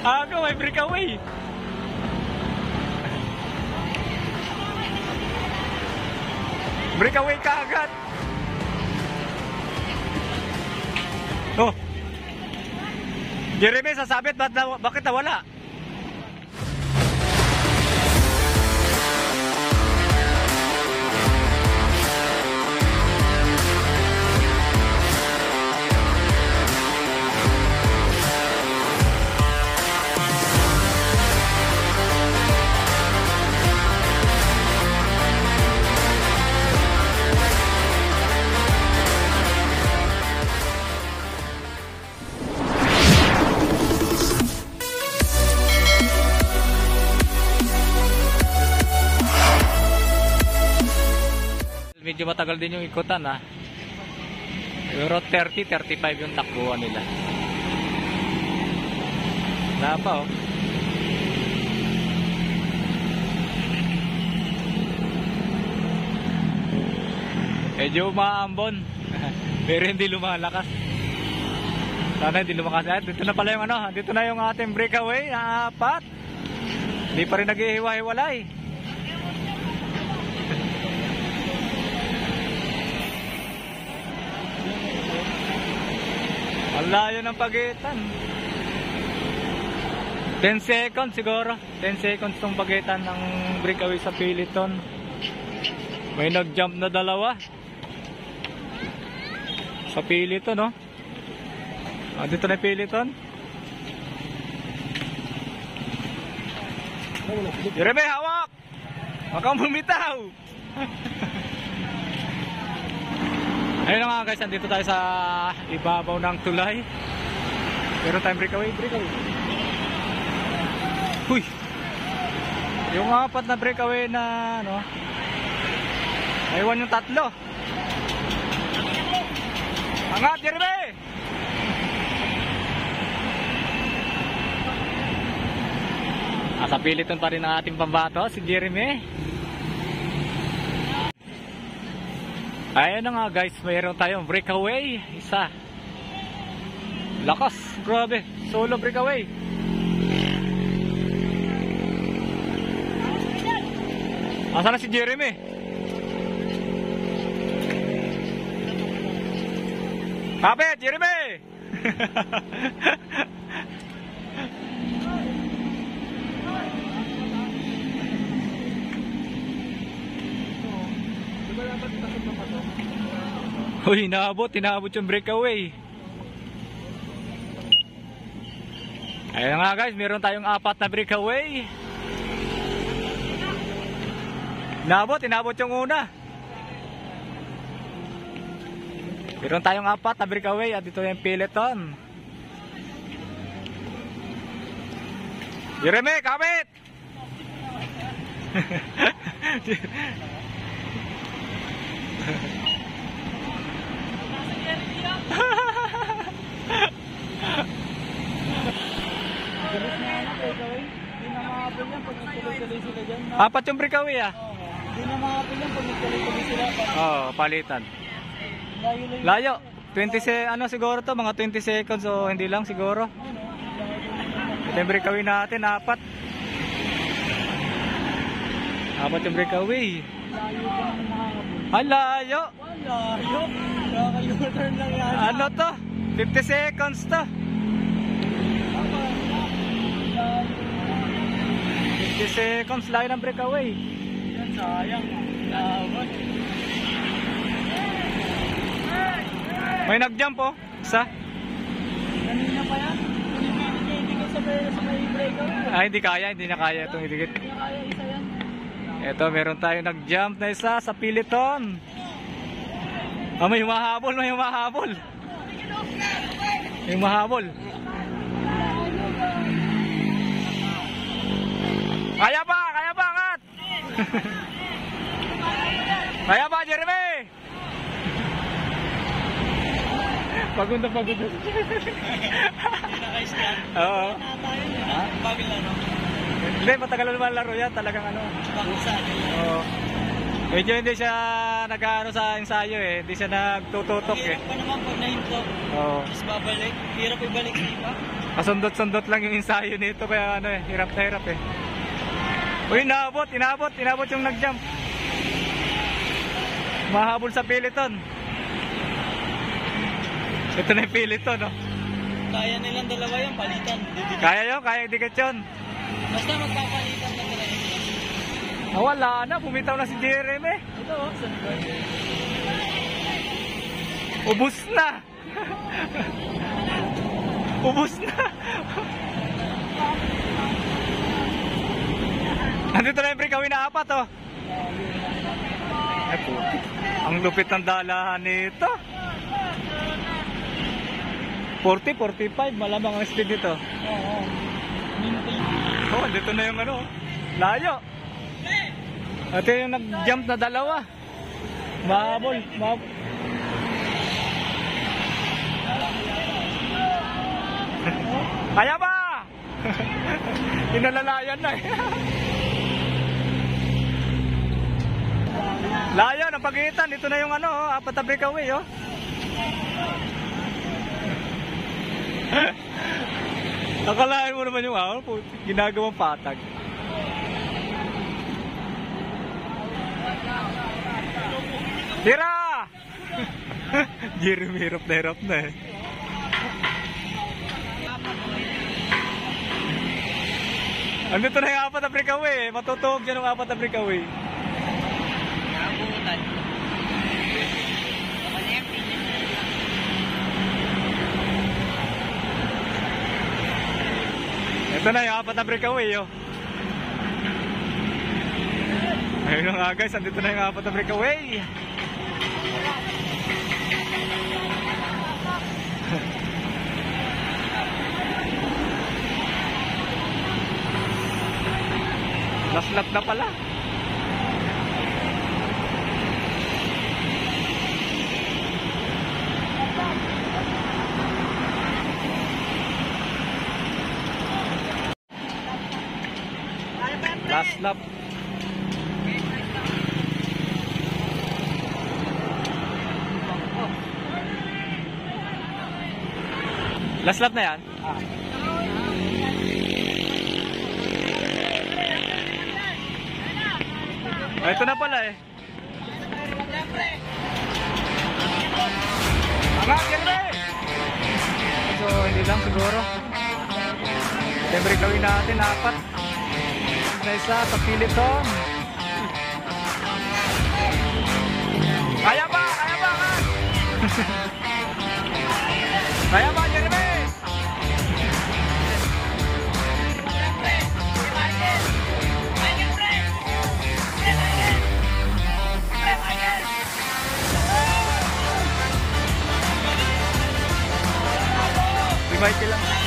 Aga, may breakaway. Breakaway ka agad. Oh. Jeremy, sasabit, bakit nawala? Medyo matagal din yung ikutan ha. Pero 30-35 yung takbuhan nila. Wala pa oh. Medyo umaambon. Pero hindi lumalakas. Sana hindi lumakas. Dito na pala yung ano. Dito na yung ating breakaway na 4. Hindi pa rin naghihiwa-hiwalay. Ang layo ng pagitan. 10 seconds siguro. 10 seconds tong pagitan ng breakaway sa Piliton. May nag-jump na dalawa. Sa Piliton, no? Dito na Piliton. Jeremy, hawak! Huwag kang bumitaw! Ayun na nga guys, nandito tayo sa ibabaw ng tulay. Meron tayong breakaway. Huy! Yung 4 na breakaway na ano, aywan yung 3. Angat, Jeremy! Sa Piliton pa rin ang ating pambato, si Jeremy. Ayan na nga guys, mayroon tayong breakaway. Isa. Lakas, grabe. Solo breakaway. Asan na si Jeremy? Kapit, Jeremy! Uy, inaabot yung breakaway. Ayun nga guys, meron tayong 4 na breakaway. Inabot yung una. Meron tayong 4 na breakaway at dito yung Piliton. Jeremy, kapit! Apat yung breakaway ah. Hindi na makapil yan pag nagtuloy-tuloy sila. Oo, palitan. Layo. 20 ano siguro to, mga 20 seconds o hindi lang siguro. Ito yung breakaway natin, 4. 4 yung breakaway. Ang layo. Layo. Kaka-U-turn lang yan. Ano to? 50 seconds to. 50 seconds layo ng breakaway. Yan, sayang. Lawan. May nag-jump oh. Isa. Kanina pa yan. Hindi ka sa may breakaway. Hindi kaya. Hindi na kaya itong idikit. Hindi na kaya isa yan. Ito, meron tayo nag-jump na isa sa Piliton. May humahabol. May humahabol. May humahabol. Kaya pa, angat! Kaya pa, Jeremy! Pagod na. Oo. Bagal na, no? Hindi, matagal naman laro yan. Talagang ano. Oo. Medyo hindi siya nag-ano sa ensayo eh. Hindi siya nagtututok eh. Hirap pa naman pag nahinto. Oo. Tapos babalik. Hirap ibalik, di ba? Pasundot-sundot lang yung ensayo nito kaya ano eh, hirap na hirap eh. Uy, inabot yung nag-jump. Mahabol sa Peloton. Ito na yung Peloton, no? Kaya nilang dalawa yung palitan. Kaya yun, kaya dikit yun. Basta magpapalitan na talaga sila. Wala na, bumitaw na si Jeremy. Ito oh, sunod. Ubus na. Ubus na. Nandito na yung breakaway na 4 oh. Ay, puti. Ang lupit ng dalahan nito. 40, 45, malamang ang speed nito. Oo. Oh, dito na yung ano, layo. Ito yung nag-jump na dalawa. Mahabol. Kaya ba? Inalalayan na eh. Layo ng pagitan. Ito na yung ano, 4 na breakaway oh. Nakalain mo naman yung ginagawang patag. Tira! Jeremy hirap na eh. Andito na yung 4 na breakaway eh. Matutuhog dyan yung 4 na breakaway. Ito na yung 4 na breakaway oh. Ayun na nga guys, andito na yung 4 na breakaway. Last lap na pala. Last lap. Last lap na yan? Ito na pala eh. Angat, Jeremy! So, hindi lang siguro. Siyempre gawin natin 4. Na isa sa Peloton. Kaya ba? Kan? Kaya ba, Jeremy? Si Michael lang.